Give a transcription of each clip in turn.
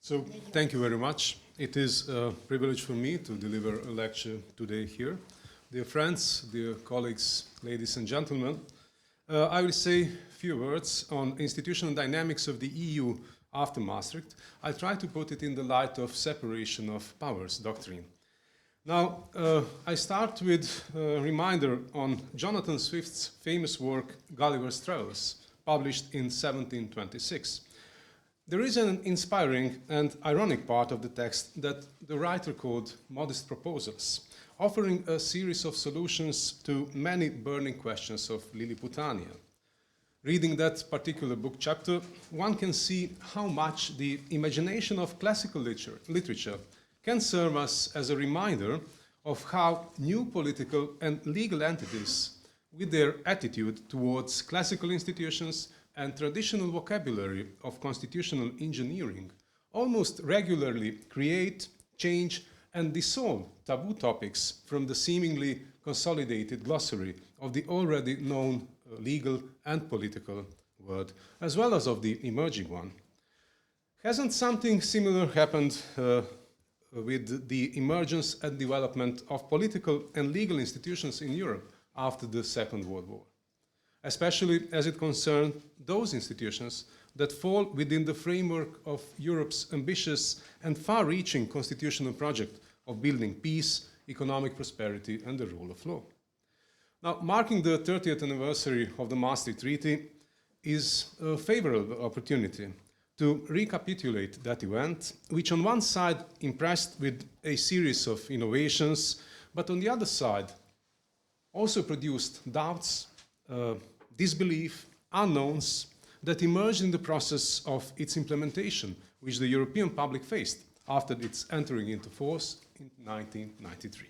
So, thank you very much. It is a privilege for me to deliver a lecture today here. Dear friends, dear colleagues, ladies and gentlemen, I will say a few words on institutional dynamics of the EU after Maastricht. I'll try to put it in the light of separation of powers doctrine. Now, I start with a reminder on Jonathan Swift's famous work, Gulliver's Travels, published in 1726. There is an inspiring and ironic part of the text that the writer called Modest Proposals, offering a series of solutions to many burning questions of Lilliputania. Reading that particular book chapter, one can see how much the imagination of classical literature can serve us as a reminder of how new political and legal entities, with their attitude towards classical institutions and traditional vocabulary of constitutional engineering, almost regularly create, change, and dissolve taboo topics from the seemingly consolidated glossary of the already known legal and political world, as well as of the emerging one. Hasn't something similar happened with the emergence and development of political and legal institutions in Europe after the Second World War? Especially as it concerns those institutions that fall within the framework of Europe's ambitious and far-reaching constitutional project of building peace, economic prosperity, and the rule of law. Now, marking the 30th anniversary of the Maastricht Treaty is a favorable opportunity to recapitulate that event, which on one side impressed with a series of innovations, but on the other side also produced doubts, disbelief, unknowns that emerged in the process of its implementation, which the European public faced after its entering into force in 1993.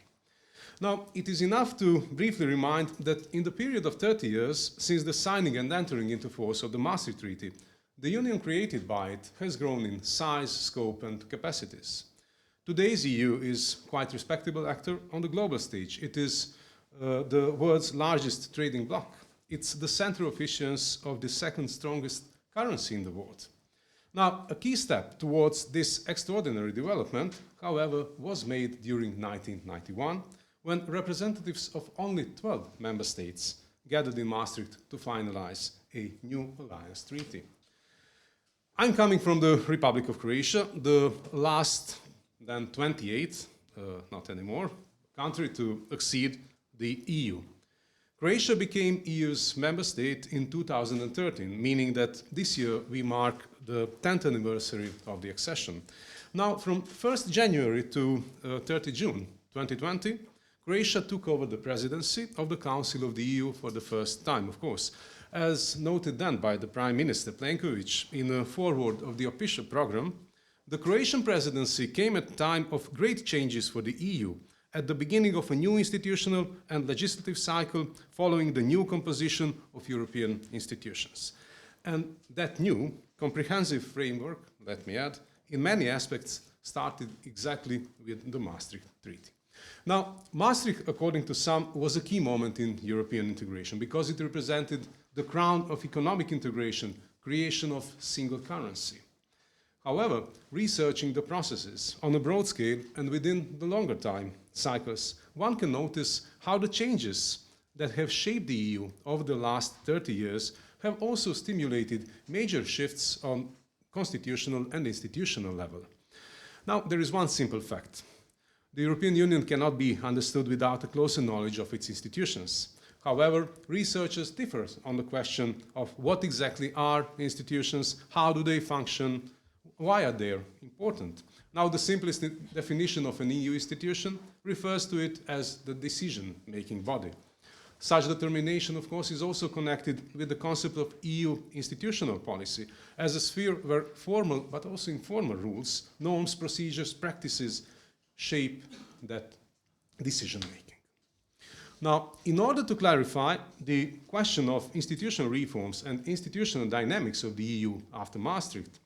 Now, it is enough to briefly remind that in the period of 30 years since the signing and entering into force of the Maastricht Treaty, the union created by it has grown in size, scope, and capacities. Today's EU is quite a respectable actor on the global stage. It is the world's largest trading bloc. It's the center of issuance of the second strongest currency in the world. Now, a key step towards this extraordinary development, however, was made during 1991, when representatives of only 12 member states gathered in Maastricht to finalize a new alliance treaty. I'm coming from the Republic of Croatia, the last, then 28, not anymore, country to accede the EU. Croatia became EU's member state in 2013, meaning that this year we mark the 10th anniversary of the accession. Now, from 1st January to 30 June 2020, Croatia took over the presidency of the Council of the EU for the first time, of course. As noted then by the Prime Minister Plenković in a foreword of the official program, the Croatian presidency came at a time of great changes for the EU, at the beginning of a new institutional and legislative cycle following the new composition of European institutions. And that new, comprehensive framework, let me add, in many aspects started exactly with the Maastricht Treaty. Now, Maastricht, according to some, was a key moment in European integration because it represented the crown of economic integration, creation of single currency. However, researching the processes on a broad scale and within the longer time cycles, one can notice how the changes that have shaped the EU over the last 30 years have also stimulated major shifts on constitutional and institutional level. Now, there is one simple fact. The European Union cannot be understood without a closer knowledge of its institutions. However, researchers differ on the question of what exactly are institutions, how do they function, why are they important? Now, the simplest definition of an EU institution refers to it as the decision-making body. Such determination, of course, is also connected with the concept of EU institutional policy as a sphere where formal but also informal rules, norms, procedures, practices shape that decision-making. Now, in order to clarify the question of institutional reforms and institutional dynamics of the EU after Maastricht,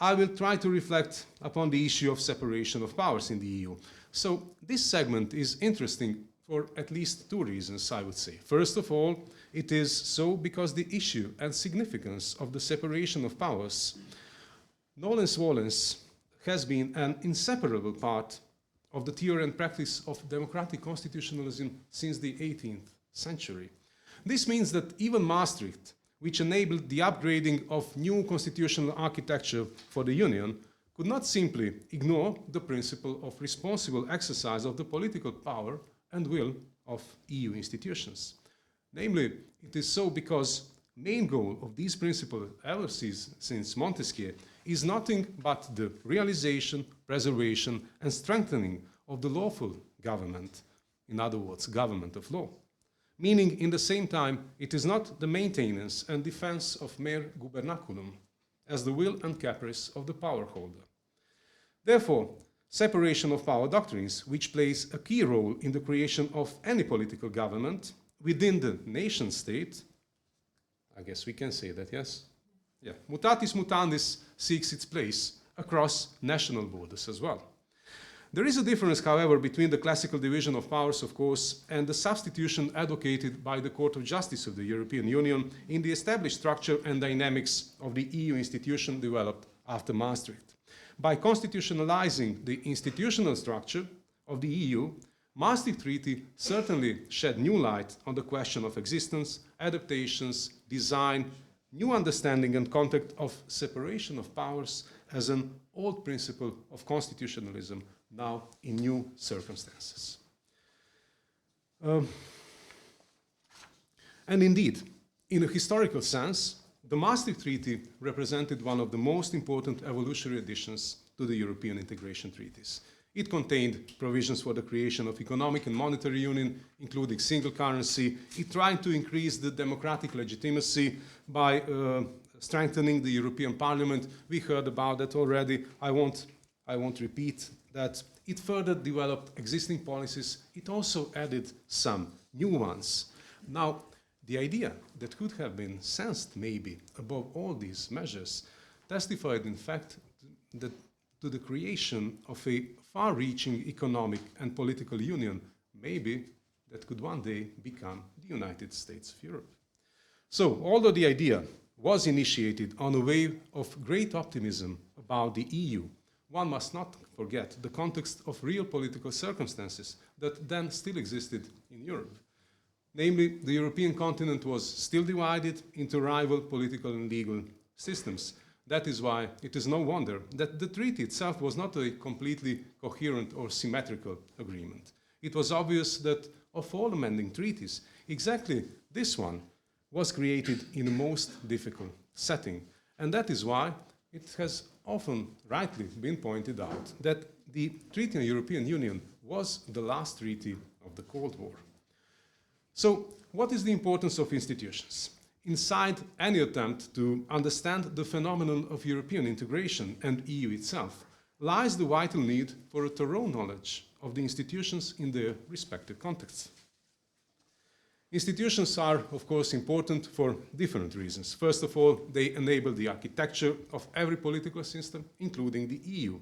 I will try to reflect upon the issue of separation of powers in the EU. So this segment is interesting for at least two reasons, I would say. First of all, it is so because the issue and significance of the separation of powers, nolens volens, has been an inseparable part of the theory and practice of democratic constitutionalism since the 18th century. This means that even Maastricht, which enabled the upgrading of new constitutional architecture for the Union, could not simply ignore the principle of responsible exercise of the political power and will of EU institutions. Namely, it is so because main goal of these principles ever since Montesquieu is nothing but the realization, preservation, and strengthening of the lawful government, in other words, government of law. Meaning, in the same time, it is not the maintenance and defense of mere gubernaculum, as the will and caprice of the power holder. Therefore, separation of power doctrines, which plays a key role in the creation of any political government within the nation state, I guess we can say that, yes? Yeah. Mutatis mutandis seeks its place across national borders as well. There is a difference, however, between the classical division of powers, of course, and the substitution advocated by the Court of Justice of the European Union in the established structure and dynamics of the EU institution developed after Maastricht. By constitutionalizing the institutional structure of the EU, Maastricht Treaty certainly shed new light on the question of existence, adaptations, design, new understanding and contact of separation of powers as an old principle of constitutionalism, now in new circumstances. And indeed, in a historical sense, the Maastricht Treaty represented one of the most important evolutionary additions to the European integration treaties. It contained provisions for the creation of economic and monetary union, including single currency. It tried to increase the democratic legitimacy by strengthening the European Parliament. We heard about that already. I won't repeat that. It further developed existing policies. It also added some new ones. Now, the idea that could have been sensed maybe above all these measures testified in fact that to the creation of a far-reaching economic and political union, maybe that could one day become the United States of Europe. So, although the idea was initiated on a wave of great optimism about the EU, one must not forget the context of real political circumstances that then still existed in Europe. Namely, the European continent was still divided into rival political and legal systems. That is why it is no wonder that the treaty itself was not a completely coherent or symmetrical agreement. It was obvious that of all amending treaties, exactly this one was created in a most difficult setting. And that is why it has often rightly been pointed out that the Treaty on European Union was the last treaty of the Cold War. So, what is the importance of institutions? Inside any attempt to understand the phenomenon of European integration and EU itself lies the vital need for a thorough knowledge of the institutions in their respective contexts. Institutions are, of course, important for different reasons. First of all, they enable the architecture of every political system, including the EU.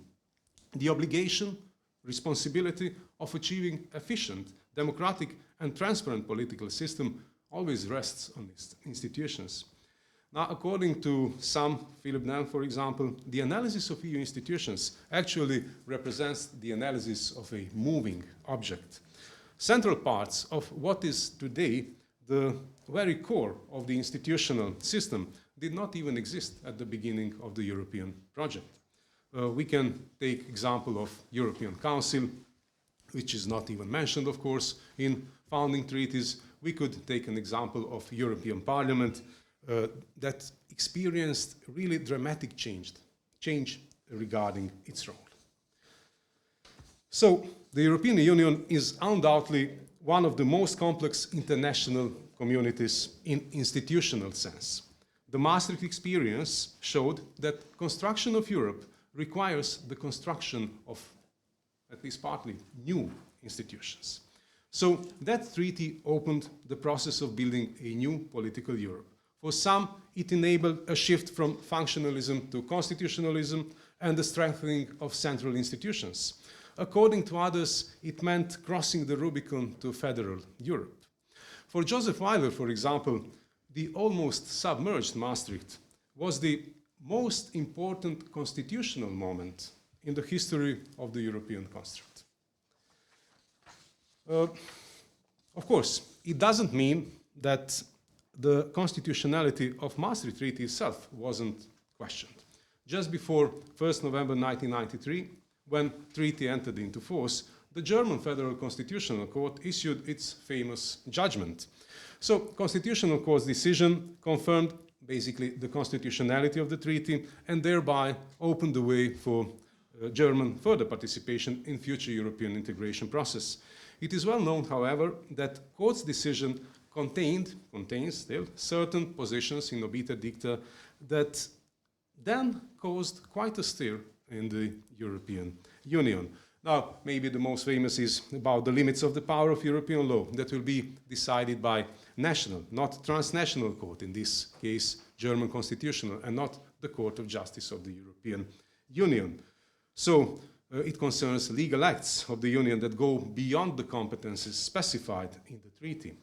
The obligation, responsibility of achieving efficient, democratic, and transparent political system always rests on these institutions. Now, according to some, Philip Nell, for example, the analysis of EU institutions actually represents the analysis of a moving object. Central parts of what is today the very core of the institutional system did not even exist at the beginning of the European project. We can take example of European Council, which is not even mentioned, of course, in founding treaties. We could take an example of European Parliament that experienced really dramatic change regarding its role. So, the European Union is undoubtedly one of the most complex international communities in institutional sense. The Maastricht experience showed that construction of Europe requires the construction of, at least partly, new institutions. So that treaty opened the process of building a new political Europe. For some, it enabled a shift from functionalism to constitutionalism and the strengthening of central institutions. According to others, it meant crossing the Rubicon to federal Europe. For Joseph Weiler, for example, the almost submerged Maastricht was the most important constitutional moment in the history of the European construct. Of course, it doesn't mean that the constitutionality of Maastricht Treaty itself wasn't questioned. Just before 1st November 1993, when treaty entered into force, the German Federal Constitutional Court issued its famous judgment. So, Constitutional Court's decision confirmed basically the constitutionality of the treaty and thereby opened the way for German further participation in future European integration process. It is well known, however, that Court's decision contains still certain positions in obiter dicta that then caused quite a stir in the European Union. Now, maybe the most famous is about the limits of the power of European law that will be decided by national, not transnational court, in this case, German constitutional, and not the Court of Justice of the European Union. So, it concerns legal acts of the Union that go beyond the competences specified in the treaty.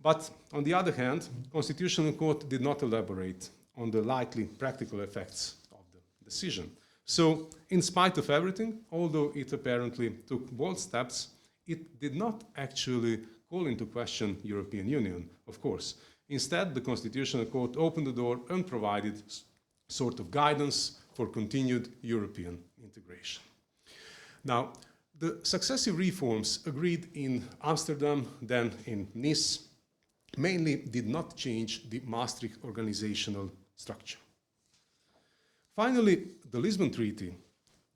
But, on the other hand, Constitutional Court did not elaborate on the likely practical effects of the decision. So, in spite of everything, although it apparently took bold steps, it did not actually call into question European Union, of course. Instead, the Constitutional Court opened the door and provided sort of guidance for continued European integration. Now, the successive reforms agreed in Amsterdam, then in Nice, mainly did not change the Maastricht organizational structure. Finally, the Lisbon Treaty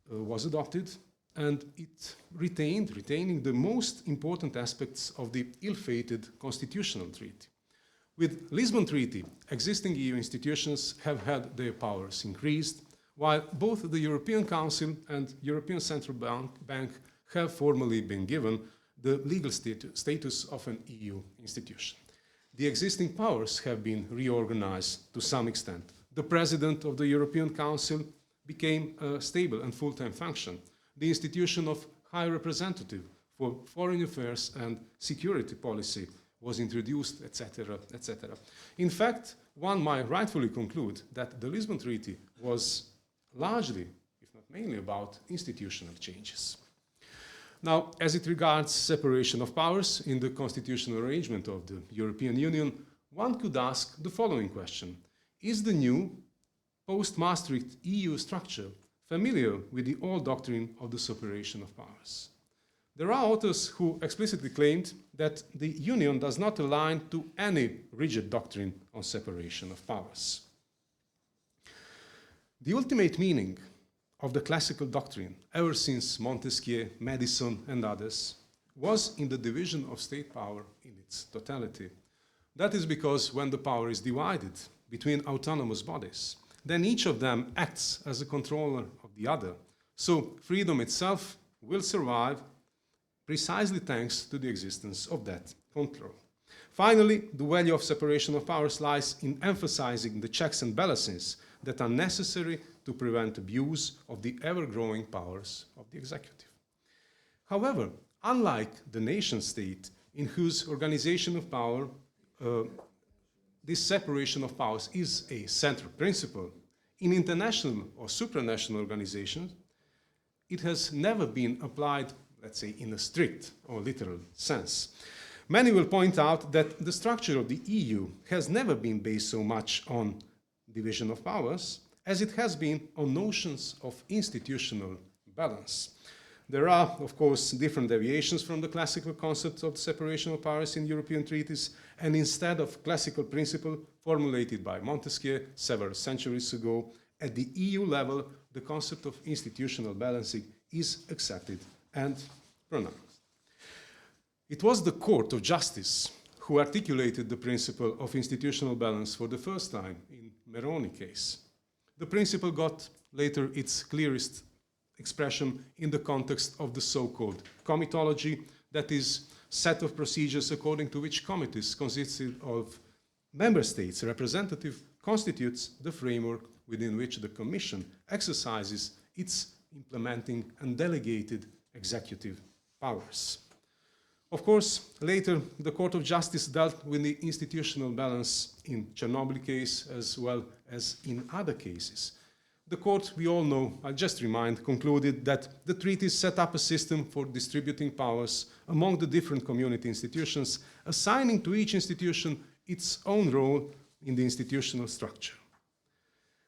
was adopted, and it retaining the most important aspects of the ill-fated constitutional treaty. With Lisbon Treaty, existing EU institutions have had their powers increased, while both the European Council and European Central Bank have formally been given the legal status of an EU institution. The existing powers have been reorganized to some extent. The President of the European Council became a stable and full-time function. The institution of High Representative for Foreign Affairs and Security Policy was introduced, etc., etc. In fact, one might rightfully conclude that the Lisbon Treaty was largely, if not mainly, about institutional changes. Now, as it regards separation of powers in the constitutional arrangement of the European Union, one could ask the following question. Is the new post-Maastricht EU structure familiar with the old doctrine of the separation of powers? There are authors who explicitly claimed that the Union does not align to any rigid doctrine on separation of powers. The ultimate meaning of the classical doctrine, ever since Montesquieu, Madison, and others, was in the division of state power in its totality. That is because when the power is divided between autonomous bodies, then each of them acts as a controller of the other. So freedom itself will survive precisely thanks to the existence of that control. Finally, the value of separation of powers lies in emphasizing the checks and balances that are necessary to prevent abuse of the ever-growing powers of the executive. However, unlike the nation-state, in whose organization of power this separation of powers is a central principle, in international or supranational organizations, it has never been applied, let's say, in a strict or literal sense. Many will point out that the structure of the EU has never been based so much on division of powers as it has been on notions of institutional balance. There are, of course, different deviations from the classical concept of separation of powers in European treaties, and instead of classical principle formulated by Montesquieu several centuries ago, at the EU level, the concept of institutional balancing is accepted and pronounced. It was the Court of Justice who articulated the principle of institutional balance for the first time in Meroni case. The principle got later its clearest expression in the context of the so-called comitology, that is, set of procedures according to which committees consisted of member states' representative constitutes the framework within which the Commission exercises its implementing and delegated executive powers. Of course, later the Court of Justice dealt with the institutional balance in Chernobyl case as well as in other cases. the court, we all know, I'll just remind, concluded that the treaty set up a system for distributing powers among the different community institutions, assigning to each institution its own role in the institutional structure.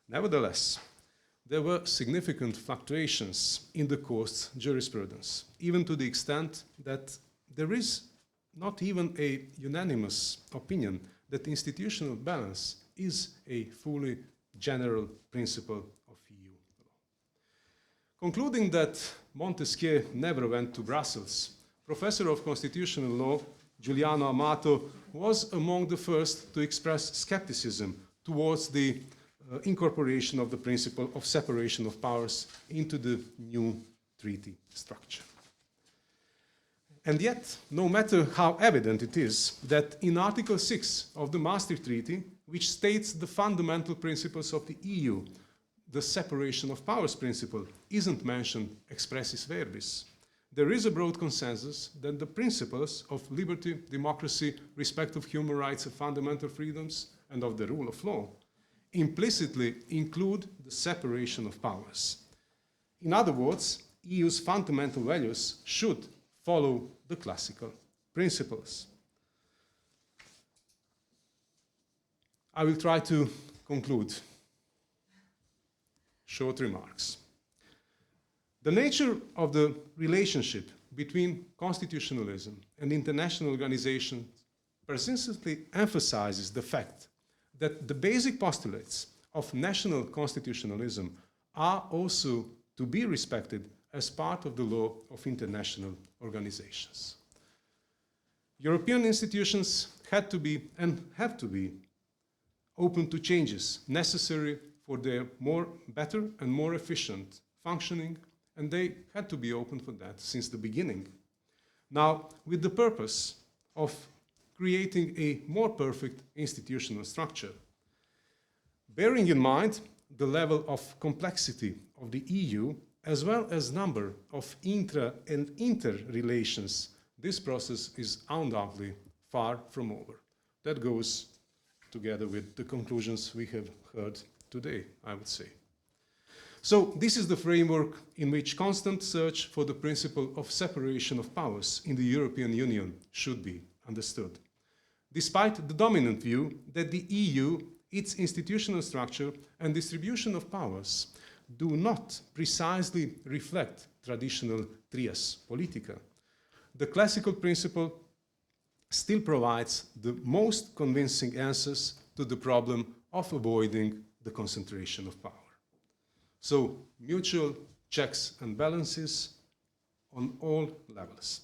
Nevertheless, there were significant fluctuations in the court's jurisprudence, even to the extent that there is not even a unanimous opinion that institutional balance is a fully general principle of EU law. Concluding that Montesquieu never went to Brussels, Professor of Constitutional Law Giuliano Amato was among the first to express skepticism towards the incorporation of the principle of separation of powers into the new treaty structure. And yet, no matter how evident it is that in Article 6 of the Maastricht Treaty, which states the fundamental principles of the EU, the separation of powers principle isn't mentioned expressis verbis, there is a broad consensus that the principles of liberty, democracy, respect of human rights and fundamental freedoms, and of the rule of law implicitly include the separation of powers. In other words, EU's fundamental values should follow the classical principles. I will try to conclude. Short remarks. The nature of the relationship between constitutionalism and international organizations persistently emphasizes the fact that the basic postulates of national constitutionalism are also to be respected as part of the law of international organizations. European institutions had to be and have to be open to changes necessary for their better and more efficient functioning, and they had to be open for that since the beginning. Now, with the purpose of creating a more perfect institutional structure, bearing in mind the level of complexity of the EU, as well as number of intra and inter-relations, this process is undoubtedly far from over. That goes together with the conclusions we have heard today, I would say. So this is the framework in which constant search for the principle of separation of powers in the European Union should be understood. Despite the dominant view that the EU, its institutional structure and distribution of powers do not precisely reflect traditional trias politica, the classical principle still provides the most convincing answers to the problem of avoiding the concentration of power. So, mutual checks and balances on all levels.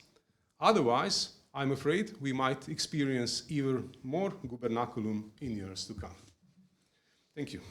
Otherwise, I'm afraid we might experience even more gubernaculum in years to come. Thank you.